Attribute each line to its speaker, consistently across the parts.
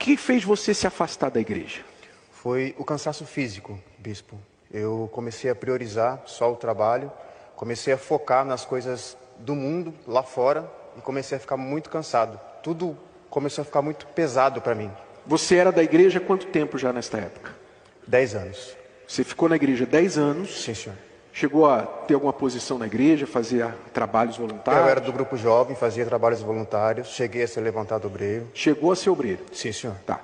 Speaker 1: que fez você se afastar da igreja?
Speaker 2: Foi o cansaço físico, bispo. Eu comecei a priorizar só o trabalho, comecei a focar nas coisas do mundo lá fora e comecei a ficar muito cansado. Tudo começou a ficar muito pesado para mim.
Speaker 1: Você era da igreja há quanto tempo já nesta época?
Speaker 2: 10 anos.
Speaker 1: Você ficou na igreja 10 anos.
Speaker 2: Sim, senhor.
Speaker 1: Chegou a ter alguma posição na igreja, fazia trabalhos voluntários?
Speaker 2: Eu era do grupo jovem, fazia trabalhos voluntários, cheguei a ser levantado obreiro.
Speaker 1: Chegou a ser obreiro?
Speaker 2: Sim, senhor.
Speaker 1: Tá.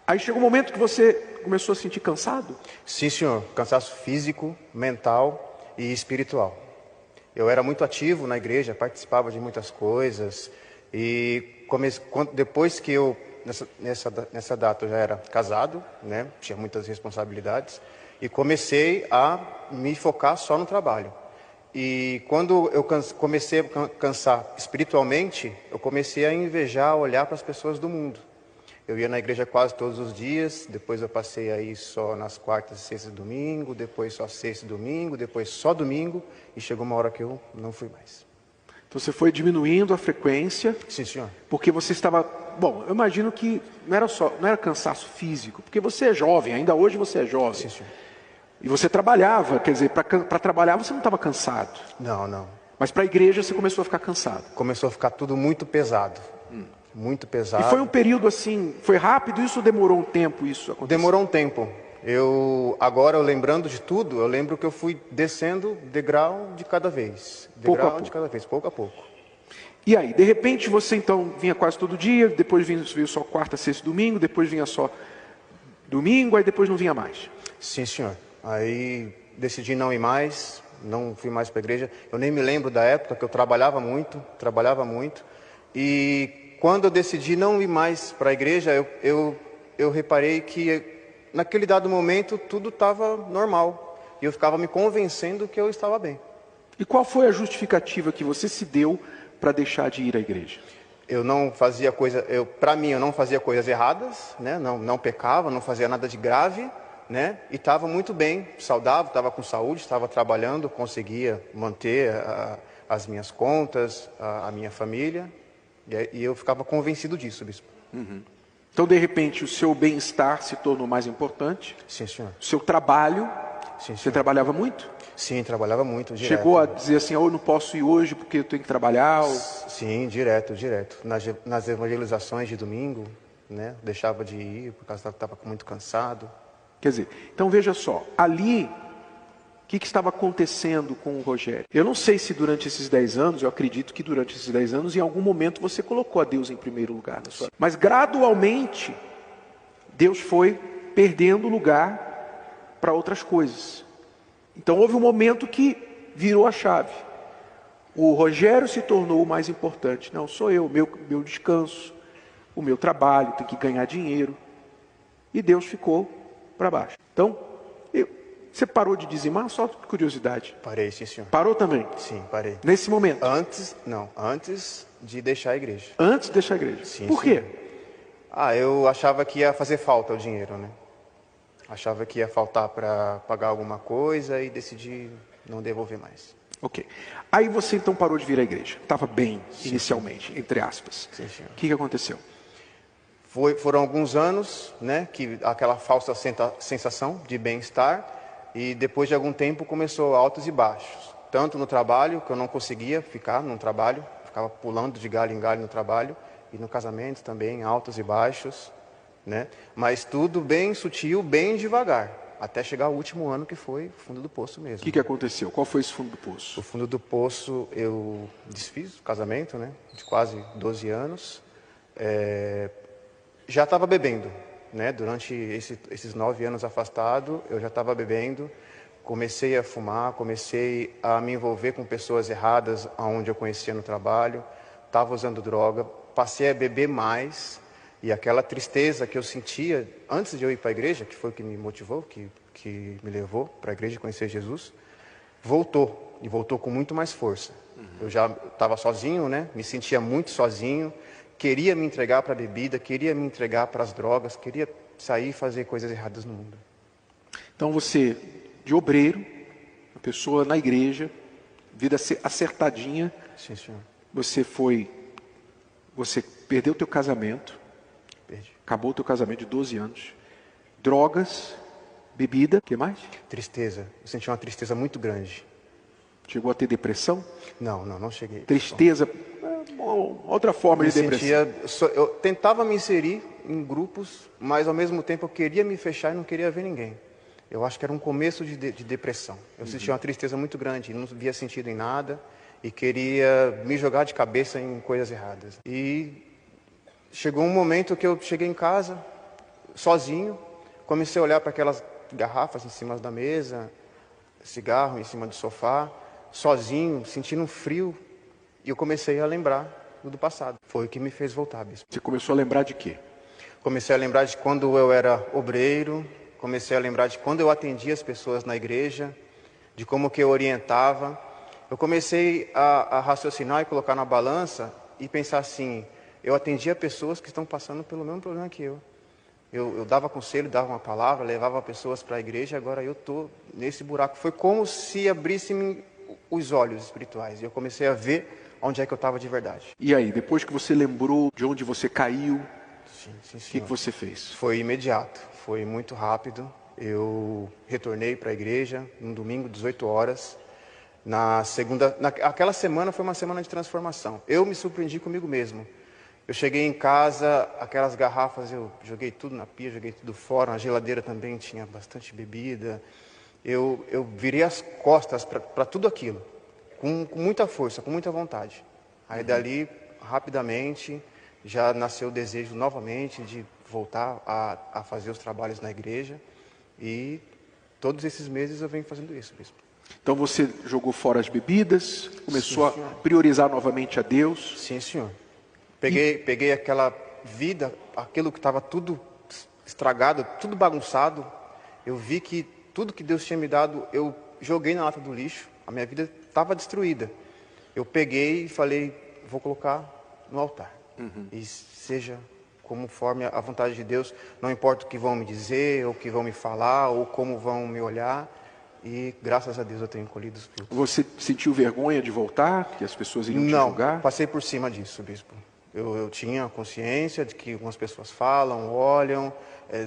Speaker 1: Aí chegou um momento que você começou a se sentir cansado?
Speaker 2: Sim, senhor. Cansaço físico, mental e espiritual. Eu era muito ativo na igreja, participava de muitas coisas. E depois que eu, nessa data, eu já era casado, né? Tinha muitas responsabilidades. E comecei a me focar só no trabalho. E quando eu comecei a cansar espiritualmente, eu comecei a invejar, a olhar para as pessoas do mundo. Eu ia na igreja quase todos os dias, depois eu passei aí só nas quartas, sextas e domingo, depois só sexta e domingo, depois só domingo, e chegou uma hora que eu não fui mais.
Speaker 1: Então você foi diminuindo a frequência?
Speaker 2: Sim, senhor.
Speaker 1: Porque você estava... Bom, eu imagino que não era cansaço físico, porque você é jovem, ainda hoje você é jovem.
Speaker 2: Sim, senhor.
Speaker 1: E você trabalhava, quer dizer, para trabalhar você não estava cansado.
Speaker 2: Não.
Speaker 1: Mas para a igreja você começou a ficar cansado.
Speaker 2: Começou a ficar tudo muito pesado. Muito pesado.
Speaker 1: E foi um período assim, foi rápido isso ou demorou um tempo isso acontecer?
Speaker 2: Demorou um tempo. Agora, eu lembrando de tudo, eu lembro que eu fui descendo degrau de cada vez. Degrau de cada vez, pouco a pouco.
Speaker 1: E aí, de repente você então vinha quase todo dia, depois veio só quarta, sexta e domingo, depois vinha só domingo, aí depois não vinha mais.
Speaker 2: Sim, senhor. Aí decidi não ir mais, não fui mais para a igreja. Eu nem me lembro da época que eu trabalhava muito. E quando eu decidi não ir mais para a igreja, eu reparei que naquele dado momento tudo estava normal. E eu ficava me convencendo que eu estava bem.
Speaker 1: E qual foi a justificativa que você se deu para deixar de ir à igreja?
Speaker 2: Eu não fazia eu não fazia coisas erradas, né? Não pecava, não fazia nada de grave. Né? E estava muito bem, saudável, estava com saúde, estava trabalhando, conseguia manter as minhas contas, a minha família, e eu ficava convencido disso, bispo.
Speaker 1: Uhum. Então, de repente, o seu bem-estar se tornou mais importante?
Speaker 2: Sim, senhor.
Speaker 1: O seu trabalho?
Speaker 2: Sim, senhor.
Speaker 1: Você trabalhava muito?
Speaker 2: Sim, trabalhava muito, direto.
Speaker 1: Chegou a dizer assim, eu não posso ir hoje porque eu tenho que trabalhar? Ou...
Speaker 2: Sim, direto. Nas evangelizações de domingo, né? Deixava de ir, por causa que estava muito cansado.
Speaker 1: Quer dizer, então veja só, ali, o que estava acontecendo com o Rogério? Eu não sei se durante esses 10 anos, eu acredito que durante esses 10 anos, em algum momento você colocou a Deus em primeiro lugar na sua vida. Mas gradualmente, Deus foi perdendo lugar para outras coisas. Então houve um momento que virou a chave. O Rogério se tornou o mais importante. Não, sou eu, meu descanso, o meu trabalho, tenho que ganhar dinheiro. E Deus ficou para baixo. Então, você parou de dizimar? Só por curiosidade.
Speaker 2: Parei, sim, senhor.
Speaker 1: Parou também?
Speaker 2: Sim, parei.
Speaker 1: Nesse momento?
Speaker 2: Antes de deixar a igreja.
Speaker 1: Antes de deixar a igreja?
Speaker 2: Sim,
Speaker 1: por quê?
Speaker 2: Eu achava que ia fazer falta o dinheiro, né? Achava que ia faltar para pagar alguma coisa e decidi não devolver mais.
Speaker 1: Ok. Aí você então parou de vir à igreja. Estava bem, sim, inicialmente, entre aspas.
Speaker 2: Sim, senhor.
Speaker 1: O que aconteceu?
Speaker 2: Foram alguns anos, né, que aquela falsa sensação de bem-estar, e depois de algum tempo começou altos e baixos. Tanto no trabalho, que eu não conseguia ficar no trabalho, ficava pulando de galho em galho no trabalho, e no casamento também, altos e baixos, né? Mas tudo bem sutil, bem devagar, até chegar ao último ano que foi o fundo do poço mesmo.
Speaker 1: O que aconteceu? Qual foi esse fundo do poço?
Speaker 2: O fundo do poço, eu desfiz o casamento, né, de quase 12 anos, já estava bebendo, né? Durante esses 9 anos afastado, eu já estava bebendo, comecei a fumar, comecei a me envolver com pessoas erradas, aonde eu conhecia no trabalho, estava usando droga, passei a beber mais, e aquela tristeza que eu sentia antes de eu ir para a igreja, que foi o que me motivou, que me levou para a igreja conhecer Jesus, voltou, e voltou com muito mais força. Eu já estava sozinho, né? Me sentia muito sozinho, queria me entregar para a bebida, queria me entregar para as drogas, queria sair e fazer coisas erradas no mundo.
Speaker 1: Então você, de obreiro, uma pessoa na igreja, vida acertadinha,
Speaker 2: sim, senhor.
Speaker 1: você perdeu o teu casamento,
Speaker 2: Perdi.
Speaker 1: Acabou o teu casamento de 12 anos. Drogas, bebida, o que mais?
Speaker 2: Tristeza. Eu senti uma tristeza muito grande.
Speaker 1: Chegou a ter depressão?
Speaker 2: Não cheguei.
Speaker 1: Tristeza, outra forma de depressão.
Speaker 2: Eu tentava me inserir em grupos, mas ao mesmo tempo eu queria me fechar e não queria ver ninguém. Eu acho que era um começo de depressão. Eu sentia uma tristeza muito grande, não via sentido em nada e queria me jogar de cabeça em coisas erradas. E chegou um momento que eu cheguei em casa, sozinho, comecei a olhar para aquelas garrafas em cima da mesa, cigarro em cima do sofá, sozinho, sentindo um frio, e eu comecei a lembrar do passado. Foi o que me fez voltar, bispo.
Speaker 1: Você começou a lembrar de quê?
Speaker 2: Comecei a lembrar de quando eu era obreiro, comecei a lembrar de quando eu atendia as pessoas na igreja, de como que eu orientava. Eu comecei a raciocinar e colocar na balança e pensar assim, eu atendia pessoas que estão passando pelo mesmo problema que eu. Eu dava conselho, dava uma palavra, levava pessoas para a igreja, agora eu estou nesse buraco. Foi como se abrissem os olhos espirituais e eu comecei a ver onde é que eu estava de verdade.
Speaker 1: E aí, depois que você lembrou de onde você caiu,
Speaker 2: Sim,
Speaker 1: o que você fez?
Speaker 2: Foi imediato, foi muito rápido. Eu retornei para a igreja no domingo, 18 horas. Aquela semana foi uma semana de transformação. Eu me surpreendi comigo mesmo. Eu cheguei em casa, aquelas garrafas, eu joguei tudo na pia, joguei tudo fora. Na geladeira também tinha bastante bebida. Eu virei as costas para tudo aquilo, com muita força, com muita vontade. Aí dali, rapidamente, já nasceu o desejo novamente de voltar a fazer os trabalhos na igreja. E todos esses meses eu venho fazendo isso, bispo.
Speaker 1: Então você jogou fora as bebidas, começou a priorizar novamente a Deus.
Speaker 2: Sim, senhor. Peguei aquela vida, aquilo que estava tudo estragado, tudo bagunçado. Eu vi que tudo que Deus tinha me dado, eu joguei na lata do lixo. A minha vida estava destruída. Eu peguei e falei, vou colocar no altar. E seja conforme a vontade de Deus, não importa o que vão me dizer, ou o que vão me falar, ou como vão me olhar. E graças a Deus eu tenho colhido os frutos.
Speaker 1: Você sentiu vergonha de voltar? Que as pessoas iriam te julgar?
Speaker 2: Não, passei por cima disso, bispo. Eu tinha consciência de que algumas pessoas falam, olham,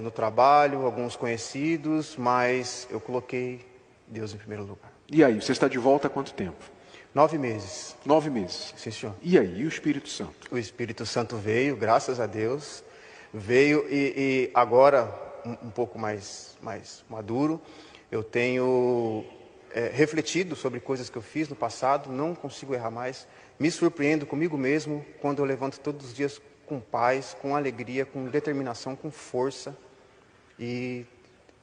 Speaker 2: no trabalho, alguns conhecidos, mas eu coloquei Deus em primeiro lugar.
Speaker 1: E aí, você está de volta há quanto tempo?
Speaker 2: 9 meses.
Speaker 1: 9 meses.
Speaker 2: Sim, senhor.
Speaker 1: E aí, e o Espírito Santo?
Speaker 2: O Espírito Santo veio, graças a Deus. Veio e agora, um pouco mais maduro, eu tenho refletido sobre coisas que eu fiz no passado, não consigo errar mais. Me surpreendo comigo mesmo quando eu levanto todos os dias com paz, com alegria, com determinação, com força e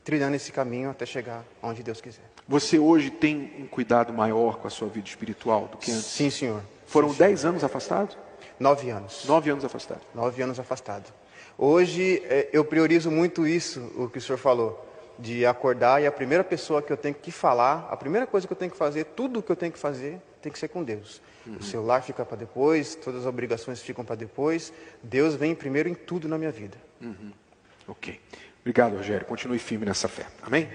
Speaker 2: trilhando esse caminho até chegar onde Deus quiser.
Speaker 1: Você hoje tem um cuidado maior com a sua vida espiritual do que antes?
Speaker 2: Sim, senhor.
Speaker 1: Foram
Speaker 2: Sim,
Speaker 1: 10 anos afastados?
Speaker 2: 9 anos.
Speaker 1: 9 anos afastados.
Speaker 2: 9 anos afastado. Hoje eu priorizo muito isso, o que o senhor falou, de acordar e a primeira pessoa que eu tenho que falar, a primeira coisa que eu tenho que fazer, tudo o que eu tenho que fazer, tem que ser com Deus. O celular fica para depois, todas as obrigações ficam para depois. Deus vem primeiro em tudo na minha vida.
Speaker 1: Ok. Obrigado, Rogério. Continue firme nessa fé. Amém?